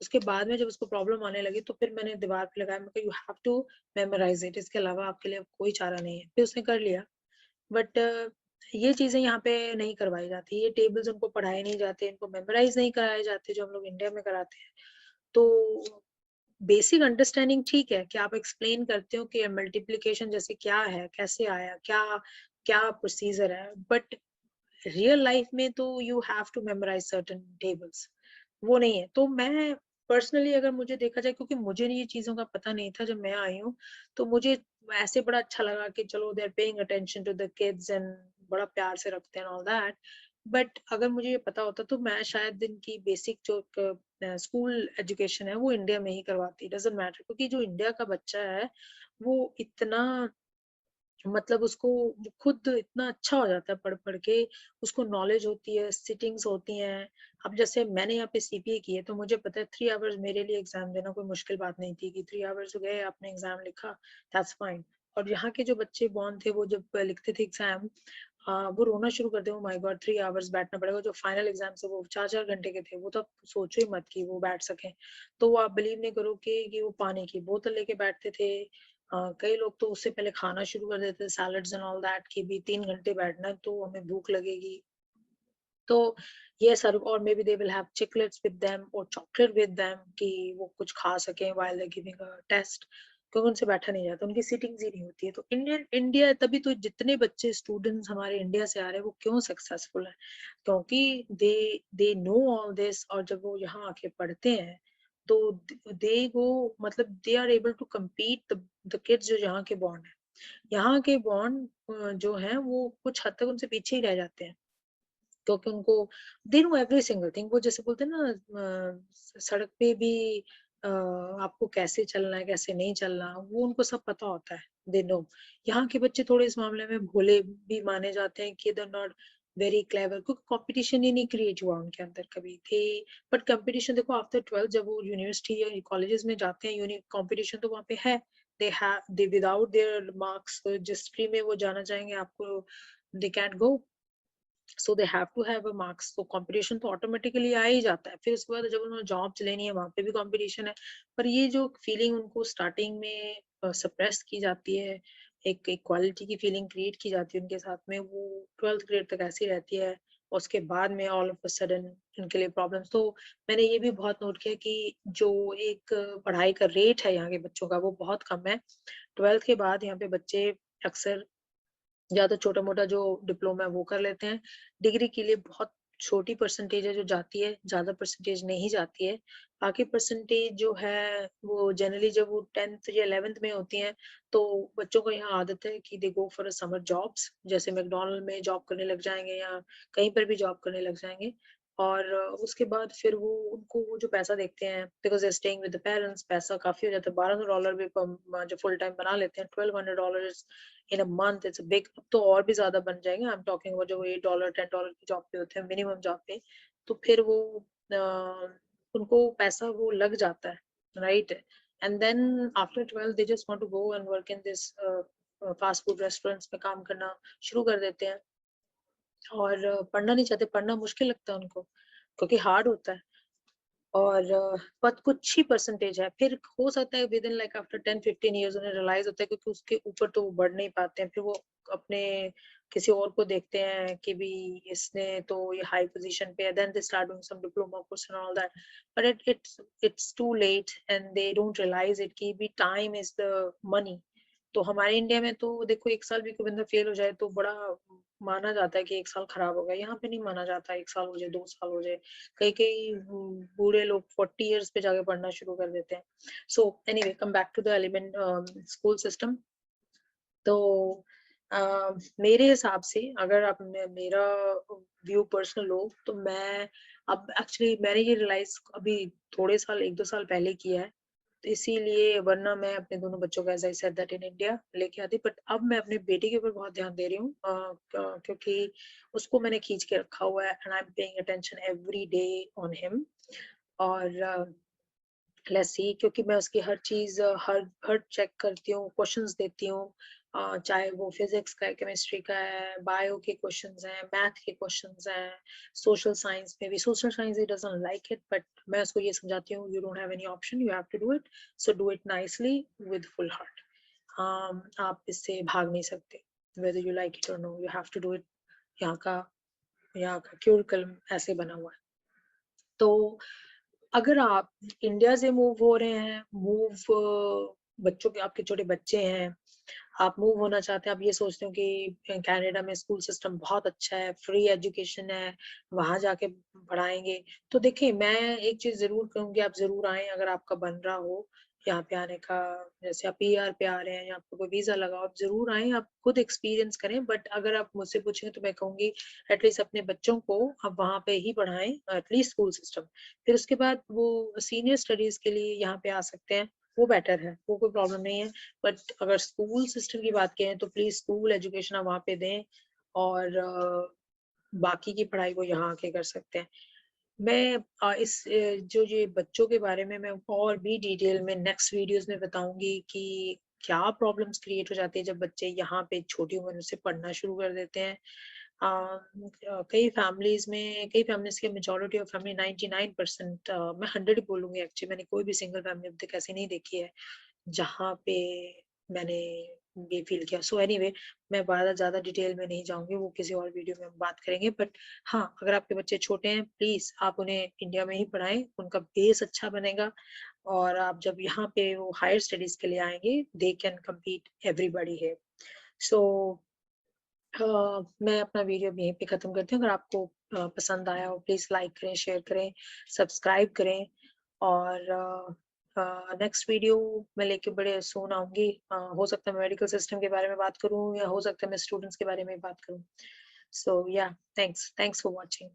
उसके बाद में जब उसको प्रॉब्लम आने लगी तो फिर मैंने दीवार पे लगाया, मैं you have to memorise it, इसके अलावा आपके लिए कोई चारा नहीं है। फिर उसने कर लिया। बट ये चीजें यहाँ पे नहीं करवाई जाती, ये टेबल्स उनको पढ़ाए नहीं जाते, इनको मेमोराइज नहीं कराए जाते जो हम लोग इंडिया में कराते हैं। तो बेसिक अंडरस्टैंडिंग ठीक है कि आप एक्सप्लेन करते हो कि मल्टीप्लिकेशन जैसे क्या है, कैसे आया, क्या क्या प्रोसीजर है, बट रियल लाइफ में तो you have to memorise certain tables, वो नहीं है। तो मैं पर्सनली अगर मुझे देखा जाए, क्योंकि मुझे ये चीजों का पता नहीं था जब मैं आई हूँ, तो मुझे ऐसे बड़ा अच्छा लगा कि चलो they are paying attention to the kids and बड़ा प्यार से रखते हैं ऑल दैट। बट अगर मुझे ये पता होता तो मैं शायद इनकी बेसिक जो स्कूल एजुकेशन है वो इंडिया में ही करवाती, डजंट मैटर, क्योंकि जो इंडिया का बच्चा है वो इतना, मतलब उसको वो खुद इतना अच्छा हो जाता है पढ़ पढ़ के, उसको नॉलेज होती है, सिटिंग्स होती हैं। अब जैसे मैंने यहाँ पे सीपीए की है तो मुझे पता है 3 आवर्स मेरे लिए एग्जाम देना कोई मुश्किल बात नहीं थी, कि 3 आवर्स गए आपने एग्जाम लिखा, दैट्स फाइन। और यहाँ के जो बच्चे बॉर्न थे वो जब लिखते थे एग्जाम, वो रोना शुरू कर दे, ओ माय गॉड 3 आवर्स बैठना पड़ेगा। जो फाइनल एग्जाम है वो 4 4 घंटे के थे, वो तो आप सोचो ही मत कि वो बैठ सके। तो वो आप बिलीव नहीं करोगे कि वो पानी की बोतल लेके बैठते थे। कई लोग तो उससे पहले खाना शुरू कर देते थे, सैलड्स एंड ऑल दैट, कि भी 3 घंटे बैठना है तो हमें भूख लगेगी। तो ये सर, और maybe they will have chiclets with them और चॉकलेट विद देम, कि वो कुछ खा सके while they giving a test, क्योंकि उनसे बैठा नहीं जाता, उनकी सीटिंग्स ही नहीं होती है। तो इंडिया तभी तो जितने बच्चे स्टूडेंट्स हमारे इंडिया से आ रहे हैं वो क्यों सक्सेसफुल है, क्योंकि दे दे नो ऑल दिस। और जब वो यहाँ आके पढ़ते हैं तो दे गो, मतलब they are able to compete the kids जो यहाँ के बॉर्न है। यहाँ के बॉर्न जो है वो कुछ हद तक उनसे पीछे ही रह जाते हैं, क्योंकि उनको they know every single thing. वो जैसे बोलते हैं ना, सड़क पे भी आपको कैसे चलना है कैसे नहीं चलना, वो उनको सब पता होता है, दे नो। यहाँ के बच्चे थोड़े इस मामले में भोले भी माने जाते हैं, कि दे नॉट वेरी क्लेवर, क्योंकि कंपटीशन ही नहीं क्रिएट हुआ उनके अंदर कभी थे। बट कंपटीशन देखो आफ्टर 12 जब वो यूनिवर्सिटी या कॉलेजेस में जाते हैं, यूनि कंपटीशन तो वहाँ पे है। दे विदाउट देयर मार्क्स जिस स्ट्रीम में वो जाना चाहेंगे आपको, they can't go, so they have to have a marks. तो कंपटीशन तो ऑटोमेटिकली आ ही जाता है। फिर उसके बाद जब उन्होंने जॉब्स लेनी है वहां पे भी कंपटीशन है। पर ये जो फीलिंग उनको स्टार्टिंग में सप्रेस की जाती है, एक इक्वालिटी की फीलिंग क्रिएट की जाती है उनके साथ में, वो 12th ग्रेड तक ऐसी रहती है। उसके बाद में ऑल ऑफ अ सडन इनके लिए प्रॉब्लम्स। तो मैंने ये भी बहुत नोट किया कि जो एक पढ़ाई का रेट है यहाँ के बच्चों का वो बहुत कम है। 12th के बाद यहाँ पे बच्चे अक्सर या तो छोटा-मोटा जो डिप्लोमा है वो कर लेते हैं। डिग्री के लिए बहुत छोटी परसेंटेज है जो जाती है, ज़्यादा परसेंटेज नहीं जाती है। बाकी परसेंटेज जो है वो जनरली जब वो 10th या 11th में होती हैं, तो बच्चों को यहाँ आदत है कि they go for a summer jobs, जैसे मैकडॉनल्ड में जॉब करने लग जाएँगे या कहीं पर भी जॉब करने लग जाएँगे। और उसके बाद फिर वो उनको वो जो पैसा देखते हैं, because they are staying with the parents, पैसा काफ़ी हो जाता है। $1200 भी जो फुल टाइम बना लेते हैं, $1200 in a month it's a big. अब तो और भी ज्यादा बन जाएंगे, आई एम टॉकिंग अबाउट जो $8 $10 की जॉब पे होते हैं मिनिमम जॉब पे। तो फिर वो उनको पैसा वो लग जाता है, right. And then after 12 they just want to go and work in this fast food restaurants में काम करना शुरू कर देते हैं। और पढ़ना नहीं चाहते, पढ़ना मुश्किल लगता है उनको, क्योंकि हार्ड होता है। और बट कुछ ही परसेंटेज है, फिर हो सकता है with in like after 10 15 years उन्हें रियलाइज होता है, क्योंकि उसके ऊपर तो वो बढ़ नहीं पाते हैं। फिर वो अपने किसी और को देखते हैं कि भी इसने तो ये हाई पोजीशन पे है, then they start doing some diploma course and all that. But it's too late and they don't realize it कि भी टाइम इज द मनी। तो हमारे इंडिया में तो देखो 1 साल भी कोई बंदा फेल हो जाए तो बड़ा माना जाता है कि 1 साल खराब हो गया। यहाँ पे नहीं माना जाता, 1 साल हो जाए 2 साल हो जाए, कई कई बूढ़े लोग 40 इयर्स पे जाके पढ़ना शुरू कर देते हैं। So anyway come back to the element school system. तो मेरे हिसाब से अगर आप मेरा व्यू पर्सनल लो तो मैं, अब एक्चुअली मैंने ये रियलाइज अभी थोड़े साल 1 2 साल पहले किया है। तो इसीलिए वरना मैं अपने दोनों बच्चों को as I said that in India लेके आती, बट अब मैं अपने बेटे के ऊपर बहुत ध्यान दे रही हूँ, क्योंकि उसको मैंने खींच के रखा हुआ है and I am paying attention every day on him. और लेट्स सी, क्योंकि मैं उसकी हर चीज हर हर चेक करती हूँ, क्वेश्चंस देती हूँ। चाहे वो फिजिक्स का है, केमिस्ट्री का है, बायो के क्वेश्चंस हैं, मैथ के क्वेश्चंस हैं, सोशल साइंस में भी। सोशल साइंस ही डजंट लाइक इट, बट मैं उसको ये समझाती हूँ, you don't have any option, you have to do it, so do it nicely with full heart. आप इससे भाग नहीं सकते, वेदर यू लाइक इट और no, you have to do it. यहाँ का यहाँ का क्यूरिकलम ऐसे बना हुआ है। तो अगर आप इंडिया से मूव हो रहे हैं, बच्चों के आपके छोटे बच्चे हैं, आप मूव होना चाहते हैं, आप ये सोचते हो कि कनाडा में स्कूल सिस्टम बहुत अच्छा है, फ्री एजुकेशन है, वहां जाके पढ़ाएंगे, तो देखिए मैं एक चीज जरूर कहूंगी, आप जरूर आए अगर आपका बन रहा हो। यहाँ पे आने का, जैसे आप पीआर पे आ रहे हैं या आपको कोई वीज़ा लगा हो, आप ज़रूर आएँ, आप खुद एक्सपीरियंस करें। बट अगर आप मुझसे पूछेंगे तो मैं कहूँगी एटलीस्ट अपने बच्चों को आप वहाँ पे ही पढ़ाएँ, एटलीस्ट स्कूल सिस्टम। फिर उसके बाद वो सीनियर स्टडीज़ के लिए यहाँ पे आ सकते हैं, वो बेटर है, वो कोई प्रॉब्लम नहीं है। बट अगर स्कूल सिस्टम की बात करें तो प्लीज़ स्कूल एजुकेशन आप वहाँ पे दें, और बाकी की पढ़ाई वो यहाँ आके कर सकते हैं। मैं जो ये बच्चों के बारे में मैं और भी डिटेल में नेक्स्ट वीडियोस में बताऊंगी कि क्या प्रॉब्लम्स क्रिएट हो जाती है जब बच्चे यहाँ पे छोटी उम्र से पढ़ना शुरू कर देते हैं। कई फैमिलीज के मेजोरिटी ऑफ फैमिली 99%, मैं 100 ही बोलूंगी, एक्चुअली मैंने कोई भी सिंगल फैमिली अब तक ऐसी नहीं देखी है जहाँ पे मैंने ये फ़ील किया। सो एनीवे, मैं ज़्यादा डिटेल में नहीं जाऊँगी, वो किसी और वीडियो में हम बात करेंगे। बट हाँ, अगर आपके बच्चे छोटे हैं, प्लीज़ आप उन्हें इंडिया में ही पढ़ाएँ, उनका बेस अच्छा बनेगा, और आप जब यहाँ पे वो हायर स्टडीज़ के लिए आएँगे, they can compete everybody here. So uh, मैं अपना वीडियो अब यहीं पे ख़त्म करती हूँ। अगर आपको पसंद आया हो, प्लीज़ लाइक करें, शेयर करें, सब्सक्राइब करें, और नेक्स्ट वीडियो मैं लेके बड़े सून आऊँगी। हो सकता है मैं मेडिकल सिस्टम के बारे में बात करूँ, या हो सकता है मैं स्टूडेंट्स के बारे में बात करूँ। सो या थैंक्स फॉर वॉचिंग।